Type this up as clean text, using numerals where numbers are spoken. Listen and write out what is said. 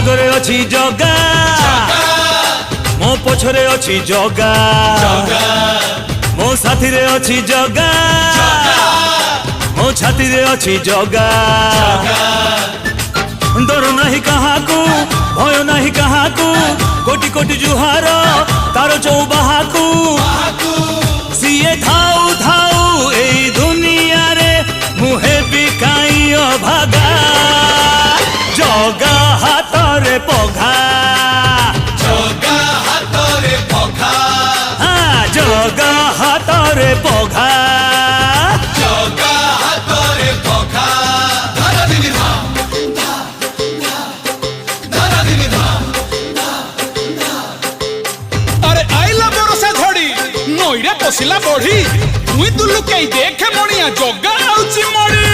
आगरे अच्छी जगा मो पछरे अच्छी जगा मो साथी रे अच्छी जगा मो छाती रे अच्छी जगा डर नहीं कहाकू भय नहीं कहाकू कोटि कोटि जुहार तार चौबाहाकू सीए थाऊ थाऊ ए दुनिया रे मुहे बिकाई अभागा जगा हाथ रे पघा जगा हाथ रे पघा हाँ जगा हाथ रे पघा जगा हाथ रे पघा धरा दिनी धाम धरा दिनी धाम अरे आइला बरसा घड़ी नईरे पशिला बढ़ी तुई दुलु कई देखे मणिया जगा आउची मड़ी